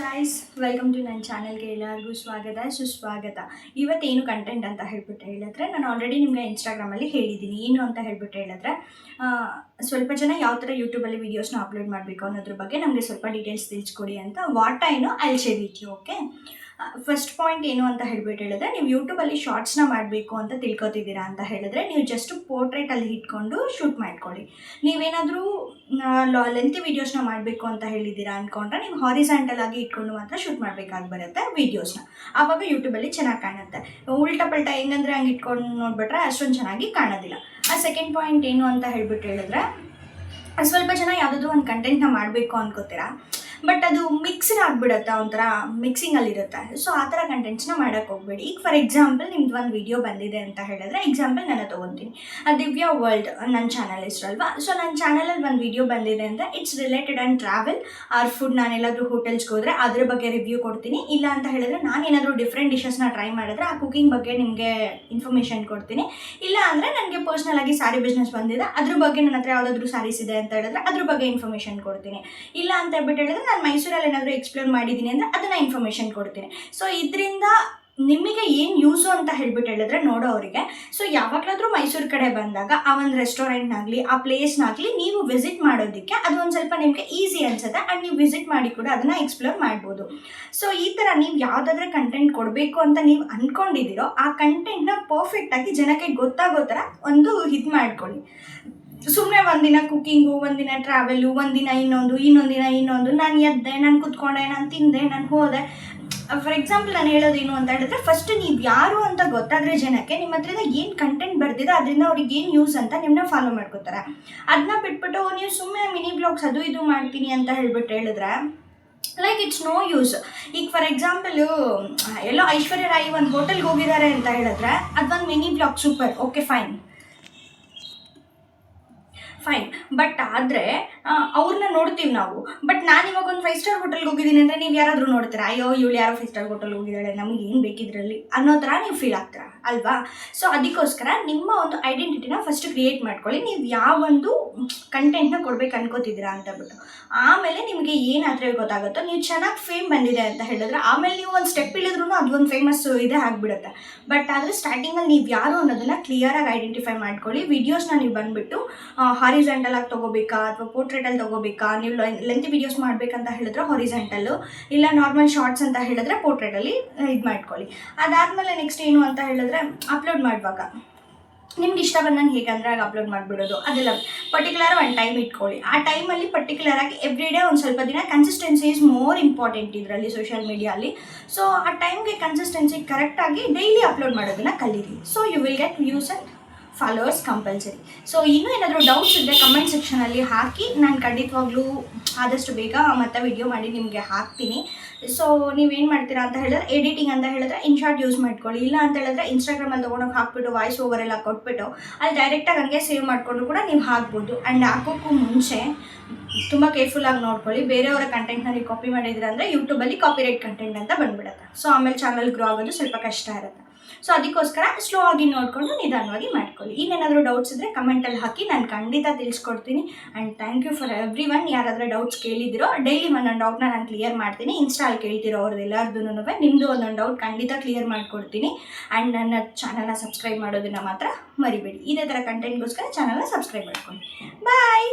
Guys, welcome to ನನ್ನ ಚಾನಲ್ಗೆ ಎಲ್ಲರಿಗೂ ಸ್ವಾಗತ ಸುಸ್ವಾಗತ. ಇವತ್ತೇನು ಕಂಟೆಂಟ್ ಅಂತ ಹೇಳಿದ್ರೆ ನಾನು ಆಲ್ರೆಡಿ ನಿಮಗೆ ಇನ್ಸ್ಟಾಗ್ರಾಮಲ್ಲಿ ಹೇಳಿದ್ದೀನಿ. ಏನು ಅಂತ ಹೇಳಿದ್ರೆ ಸ್ವಲ್ಪ ಜನ ಯಾವ ಥರ ಯೂಟ್ಯೂಬಲ್ಲಿ ವೀಡಿಯೋಸ್ನ ಅಪ್ಲೋಡ್ ಮಾಡಬೇಕು ಅನ್ನೋದ್ರ ಬಗ್ಗೆ ನಮಗೆ ಸ್ವಲ್ಪ ಡೀಟೇಲ್ಸ್ ತಿಳಿಸ್ಕೊಡಿ ಅಂತ. What I know I will share with you. Okay, first point ಏನು ಅಂತ ಹೇಳಿದ್ರೆ ನೀವು ಯೂಟ್ಯೂಬಲ್ಲಿ ಶಾರ್ಟ್ಸ್ನ ಮಾಡಬೇಕು ಅಂತ ತಿಳ್ಕೊತಿದ್ದೀರಾ ಅಂತ ಹೇಳಿದ್ರೆ ನೀವು ಜಸ್ಟ್ ಪೋರ್ಟ್ರೇಟಲ್ಲಿ ಇಟ್ಕೊಂಡು ಶೂಟ್ ಮಾಡ್ಕೊಳ್ಳಿ. ನೀವೇನಾದರೂ ಲೆಂತಿ ವೀಡಿಯೋಸ್ನ ಮಾಡಬೇಕು ಅಂತ ಹೇಳಿದ್ದೀರಾ ಅಂದ್ಕೊಂಡ್ರೆ ನೀವು ಹಾರಿಸಾಂಟಲ್ ಆಗಿ ಇಟ್ಕೊಂಡು ಮಾತ್ರ ಶೂಟ್ ಮಾಡಬೇಕಾಗಿ ಬರುತ್ತೆ ವೀಡಿಯೋಸ್ನ. ಆವಾಗ ಯೂಟ್ಯೂಬಲ್ಲಿ ಚೆನ್ನಾಗಿ ಕಾಣುತ್ತೆ. ಉಲ್ಟಾ ಪಲ್ಟಾ ಹೆಂಗಂದ್ರೆ ಹಂಗೆ ಇಟ್ಕೊಂಡು ನೋಡಿಬಿಟ್ರೆ ಅಷ್ಟೊಂದು ಚೆನ್ನಾಗಿ ಕಾಣೋದಿಲ್ಲ. ಸೆಕೆಂಡ್ ಪಾಯಿಂಟ್ ಏನು ಅಂತ ಹೇಳಿದ್ರೆ ಸ್ವಲ್ಪ ಜನ ಯಾವುದಾದ್ರೂ ಒಂದು ಕಂಟೆಂಟ್ನ ಮಾಡಬೇಕು ಅನ್ಕೋತೀರಾ, ಬಟ್ ಅದು ಮಿಕ್ಸ್ಡ್ ಆಗಿಬಿಡುತ್ತೆ, ಒಂಥರ ಮಿಕ್ಸಿಂಗಲ್ಲಿರುತ್ತೆ. ಸೊ ಆ ಥರ ಕಂಟೆಂಟ್ಸ್ನ ಮಾಡೋಕ್ಕೆ ಹೋಗ್ಬೇಡಿ. ಈಗ ಫಾರ್ ಎಕ್ಸಾಂಪಲ್ ನಿಮ್ದು ಒಂದು ವಿಡಿಯೋ ಬಂದಿದೆ ಅಂತ ಹೇಳಿದ್ರೆ ಎಕ್ಸಾಂಪಲ್ ನಾನು ತೊಗೊತೀನಿ. ದಿವ್ಯಾ ವರ್ಲ್ಡ್ ನನ್ನ ಚಾನಲ್ ಹೆಸರಲ್ವಾ. ಸೊ ನನ್ನ ಚಾನಲಲ್ಲಿ ಒಂದು ವಿಡಿಯೋ ಬಂದಿದೆ ಅಂದರೆ it's related and travel or food. ನಾನೆಲ್ಲಾದರೂ ಹೋಟೆಲ್ಸ್ಗೆ ಹೋದರೆ ಅದ್ರ ಬಗ್ಗೆ ರಿವ್ಯೂ ಕೊಡ್ತೀನಿ. ಇಲ್ಲ ಅಂತ ಹೇಳಿದ್ರೆ ನಾನೇನಾದರೂ ಡಿಫ್ರೆಂಟ್ ಡಿಶಸ್ನ ಟ್ರೈ ಮಾಡಿದ್ರೆ ಆ ಕುಕಿಂಗ್ ಬಗ್ಗೆ ನಿಮಗೆ ಇನ್ಫಾರ್ಮೇಷನ್ ಕೊಡ್ತೀನಿ. ಇಲ್ಲ ಅಂದರೆ ನನಗೆ ಪರ್ಸ್ನಲ್ ಆಗಿ ಸ್ಯಾರಿ ಬಿಸ್ನೆಸ್ ಬಂದಿದೆ, ಅದ್ರ ಬಗ್ಗೆ ನನ್ನ ಹತ್ರ ಯಾವುದಾದ್ರೂ ಸ್ಯಾರೀಸ್ ಇದೆ ಅಂತ ಹೇಳಿದ್ರೆ ಅದ್ರ ಬಗ್ಗೆ ಇನ್ಫಾರ್ಮೇಷನ್ ಕೊಡ್ತೀನಿ. ಇಲ್ಲ ಅಂತ ಹೇಳ್ಬಿಟ್ಟು ಹೇಳಿದ್ರೆ ನಾನು ಮೈಸೂರಲ್ಲಿ ಏನಾದರೂ ಎಕ್ಸ್ಪ್ಲೋರ್ ಮಾಡಿದ್ದೀನಿ ಅಂದರೆ ಅದನ್ನು ಇನ್ಫಾರ್ಮೇಷನ್ ಕೊಡ್ತೀನಿ. ಸೊ ಇದರಿಂದ ನಿಮಗೆ ಏನು ಯೂಸು ಅಂತ ಹೇಳಿದ್ರೆ ನೋಡೋರಿಗೆ. ಸೊ ಯಾವಾಗಲಾದರೂ ಮೈಸೂರು ಕಡೆ ಬಂದಾಗ ಆ ಒಂದು ರೆಸ್ಟೋರೆಂಟ್ನಾಗಲಿ ಆ ಪ್ಲೇಸ್ನಾಗಲಿ ನೀವು ವಿಸಿಟ್ ಮಾಡೋದಕ್ಕೆ ಅದು ಒಂದು ಸ್ವಲ್ಪ ನಿಮಗೆ ಈಸಿ ಅನಿಸುತ್ತೆ ಆ್ಯಂಡ್ ನೀವು ವಿಸಿಟ್ ಮಾಡಿ ಕೂಡ ಅದನ್ನು ಎಕ್ಸ್ಪ್ಲೋರ್ ಮಾಡ್ಬೋದು. ಸೊ ಈ ಥರ ನೀವು ಯಾವುದಾದ್ರೂ ಕಂಟೆಂಟ್ ಕೊಡಬೇಕು ಅಂತ ನೀವು ಅಂದ್ಕೊಂಡಿದ್ದೀರೋ ಆ ಕಂಟೆಂಟ್ನ ಪರ್ಫೆಕ್ಟಾಗಿ ಜನಕ್ಕೆ ಗೊತ್ತಾಗೋ ಥರ ಒಂದು ಇದು ಮಾಡ್ಕೊಳ್ಳಿ. ಸುಮ್ಮನೆ ಒಂದಿನ ಕುಕ್ಕಿಂಗು, ಒಂದಿನ ಟ್ರಾವೆಲು, ಒಂದಿನ ಇನ್ನೊಂದು ದಿನ ಇನ್ನೊಂದು, ನಾನು ಎದ್ದೆ, ನಾನು ಕುತ್ಕೊಂಡೆ, ನಾನು ತಿಂದೆ, ನಾನು ಹೋದೆ. ಫಾರ್ ಎಕ್ಸಾಂಪಲ್ ನಾನು ಹೇಳೋದೇನು ಅಂತ ಹೇಳಿದ್ರೆ ಫಸ್ಟ್ ನೀವು ಯಾರು ಅಂತ ಗೊತ್ತಾದರೆ ಜನಕ್ಕೆ ನಿಮ್ಮ ಹತ್ರದ ಏನು ಕಂಟೆಂಟ್ ಬರ್ತಿದೆ ಅದರಿಂದ ಅವ್ರಿಗೆ ಏನು ಯೂಸ್ ಅಂತ ನಿಮ್ಮನ್ನ ಫಾಲೋ ಮಾಡ್ಕೋತಾರೆ. ಅದನ್ನ ಬಿಟ್ಬಿಟ್ಟು ನೀವು ಸುಮ್ಮನೆ ಮಿನಿ ಬ್ಲಾಗ್ಸ್ ಅದು ಇದು ಮಾಡ್ತೀನಿ ಅಂತ ಹೇಳಿದ್ರೆ ಲೈಕ್ ಇಟ್ಸ್ ನೋ ಯೂಸ್. ಈಗ ಫಾರ್ ಎಕ್ಸಾಂಪಲು ಎಲ್ಲೋ ಐಶ್ವರ್ಯ ರಾಯಿ ಒಂದು ಹೋಟೆಲ್ಗೆ ಹೋಗಿದ್ದಾರೆ ಅಂತ ಹೇಳಿದ್ರೆ ಅದೊಂದು mini blog super, okay fine. But ಆದರೆ ಅವ್ರನ್ನ ನೋಡ್ತೀವಿ ನಾವು. ಬಟ್ ನಾನು ಇವಾಗ ಒಂದು 5 ಸ್ಟಾರ್ ಹೋಟೆಲ್ಗೆ ಹೋಗಿದ್ದೀನಿ ಅಂದರೆ ನೀವು ಯಾರಾದರೂ ನೋಡ್ತೀರಾ, ಅಯ್ಯೋ ಇವಳು ಯಾರೋ 5 ಸ್ಟಾರ್ ಹೋಟೆಲ್ಗೆ ಹೋಗಿದ್ದಾಳೆ, ನಮಗೆ ಏನು ಬೇಕಿದ್ರಲ್ಲಿ ಅನ್ನೋ ಥರ ನೀವು ಫೀಲ್ ಆಗ್ತೀರಾ ಅಲ್ವಾ. ಸೊ ಅದಕ್ಕೋಸ್ಕರ ನಿಮ್ಮ ಒಂದು ಐಡೆಂಟಿಟಿನ ಫಸ್ಟ್ ಕ್ರಿಯೇಟ್ ಮಾಡ್ಕೊಳ್ಳಿ. ನೀವು ಯಾವೊಂದು ಕಂಟೆಂಟ್ನ ಕೊಡ್ಬೇಕು ಅನ್ಕೋತಿದ್ದೀರಾ ಅಂತ ಬಿಟ್ಟು ಆಮೇಲೆ ನಿಮಗೆ ಏನಾದರೆ ಗೊತ್ತಾಗುತ್ತೋ. ನೀವು ಚೆನ್ನಾಗಿ ಫೇಮ್ ಬಂದಿದೆ ಅಂತ ಹೇಳಿದ್ರೆ ಆಮೇಲೆ ನೀವು ಒಂದು ಸ್ಟೆಪ್ ಇಳಿದ್ರೂ ಅದೊಂದು ಫೇಮಸ್ ಇದೇ ಆಗಿಬಿಡುತ್ತೆ. ಬಟ್ ಆದರೆ ಸ್ಟಾರ್ಟಿಂಗಲ್ಲಿ ನೀವು ಯಾರು ಅನ್ನೋದನ್ನು ಕ್ಲಿಯರಾಗಿ ಐಡೆಂಟಿಫೈ ಮಾಡ್ಕೊಳ್ಳಿ. ವೀಡಿಯೋಸ್ನ ನೀವು ಬಂದುಬಿಟ್ಟು ಹಾರಿಸಾಂಟಲ್ ಆಗಿ ತೊಗೋಬೇಕಾ ಅಥವಾ ಪೋರ್ಟ್ರೇಟಲ್ಲಿ ತೊಗೋಬೇಕಾ. ನೀವು ಲೆಂತಿ ವೀಡಿಯೋಸ್ ಮಾಡಬೇಕಂತ ಹೇಳಿದ್ರೆ ಹಾರಿಸಾಂಟಲ್ಲು, ಇಲ್ಲ ನಾರ್ಮಲ್ ಶಾರ್ಟ್ಸ್ ಅಂತ ಹೇಳಿದ್ರೆ ಪೋರ್ಟ್ರೇಟಲ್ಲಿ ಇದು ಮಾಡ್ಕೊಳ್ಳಿ. ಅದಾದಮೇಲೆ ನೆಕ್ಸ್ಟ್ ಏನು ಅಂತ ಹೇಳಿದ್ರೆ ಅಪ್ಲೋಡ್ ಮಾಡುವಾಗ ನಿಮ್ಗೆ ಇಷ್ಟ ಬಂದಂಗೆ ಹೇಗಂದ್ರೆ ಆಗ ಅಪ್ಲೋಡ್ ಮಾಡಿಬಿಡೋದು ಅದೆಲ್ಲ ಪರ್ಟಿಕ್ಯುಲರ್ ಒಂದು ಟೈಮ್ ಇಟ್ಕೊಳ್ಳಿ. ಆ ಟೈಮಲ್ಲಿ ಪರ್ಟಿಕ್ಯುಲರಾಗಿ ಎವ್ರಿ ಡೇ ಒಂದು ಸ್ವಲ್ಪ ದಿನ ಕನ್ಸಿಸ್ಟೆನ್ಸಿ ಈಸ್ ಮೋರ್ ಇಂಪಾರ್ಟೆಂಟ್ ಇದರಲ್ಲಿ ಸೋಷಿಯಲ್ ಮೀಡಿಯಾಲಿ. ಸೊ ಆ ಟೈಮ್ಗೆ ಕನ್ಸಿಸ್ಟೆನ್ಸಿ ಕರೆಕ್ಟಾಗಿ ಡೈಲಿ ಅಪ್ಲೋಡ್ ಮಾಡೋದನ್ನು ಕಲೀರಿ. So you will get views and followers compulsory. So ಇನ್ನೂ ಏನಾದರೂ ಡೌಟ್ಸ್ ಇದ್ದರೆ ಕಮೆಂಟ್ ಸೆಕ್ಷನಲ್ಲಿ ಹಾಕಿ, ನಾನು ಖಂಡಿತವಾಗ್ಲೂ ಆದಷ್ಟು ಬೇಗ ಮತ್ತೆ ವಿಡಿಯೋ ಮಾಡಿ ನಿಮಗೆ ಹಾಕ್ತೀನಿ. ಸೊ ನೀವೇನು ಮಾಡ್ತೀರಾ ಅಂತ ಹೇಳಿದ್ರೆ ಎಡಿಟಿಂಗ್ ಅಂತ ಹೇಳಿದ್ರೆ ಇನ್ಶಾರ್ಟ್ ಯೂಸ್ ಮಾಡ್ಕೊಳ್ಳಿ. ಇಲ್ಲ ಅಂತ ಹೇಳಿದ್ರೆ ಇನ್ಸ್ಟಾಗ್ರಾಮಲ್ಲಿ ತೊಗೊಂಡೋಗಿ ಹಾಕ್ಬಿಟ್ಟು ವಾಯ್ಸ್ ಓವರ್ ಎಲ್ಲ ಕೊಟ್ಬಿಟ್ಟು ಅಲ್ಲಿ ಡೈರೆಕ್ಟಾಗಿ ಹಂಗೆ ಸೇವ್ ಮಾಡಿಕೊಂಡು ಕೂಡ ನೀವು ಹಾಕ್ಬೋದು. ಆ್ಯಂಡ್ ಹಾಕೋಕ್ಕೂ ಮುಂಚೆ ತುಂಬ ಕೇರ್ಫುಲ್ಲಾಗಿ ನೋಡ್ಕೊಳ್ಳಿ. ಬೇರೆಯವರ ಕಂಟೆಂಟ್ನ ನೀವು ಕಾಪಿ ಮಾಡಿದ್ರೆ ಅಂದರೆ ಯೂಟ್ಯೂಬಲ್ಲಿ ಕಾಪಿರೈಟ್ ಕಂಟೆಂಟ್ ಅಂತ ಬಂದುಬಿಡುತ್ತೆ. ಸೊ ಆಮೇಲೆ ಚಾನಲ್ ಗ್ರೋ ಆಗೋದು ಸ್ವಲ್ಪ ಕಷ್ಟ ಇರುತ್ತೆ. ಸೊ ಅದಕ್ಕೋಸ್ಕರ ಸ್ಲೋ ಆಗಿ ನೋಡಿಕೊಂಡು ನಿಧಾನವಾಗಿ ಮಾಡ್ಕೊಳ್ಳಿ. ಇನ್ನೇನಾದರೂ ಡೌಟ್ಸ್ ಇದ್ದರೆ ಕಮೆಂಟಲ್ಲಿ ಹಾಕಿ, ನಾನು ಖಂಡಿತ ತಿಳಿಸ್ಕೊಡ್ತೀನಿ. And thank you for everyone. ಯಾರಾದರೂ ಡೌಟ್ಸ್ ಕೇಳಿದಿರೋ ಡೈಲಿ ಒಂದೊಂದು ಡೌಟ್ನ ನಾನು ಕ್ಲಿಯರ್ ಮಾಡ್ತೀನಿ. ಇನ್ಸ್ಟಾಲ್ ಕೇಳ್ತಿರೋ ಅವ್ರದ್ದು ಎಲ್ಲರದ್ದು ನಿಮ್ಮದು ಒಂದೊಂದು ಡೌಟ್ ಖಂಡಿತ ಕ್ಲಿಯರ್ ಮಾಡಿಕೊಡ್ತೀನಿ. ಆ್ಯಂಡ್ ನನ್ನ ಚಾನಲ್ನ ಸಬ್ಸ್ಕ್ರೈಬ್ ಮಾಡೋದನ್ನು ಮಾತ್ರ ಮರಿಬೇಡಿ. ಇದೇ ಥರ ಕಂಟೆಂಟ್ಗೋಸ್ಕರ ಚಾನಲ್ನ ಸಬ್ಸ್ಕ್ರೈಬ್ ಮಾಡ್ಕೊಳ್ಳಿ. ಬಾಯ್.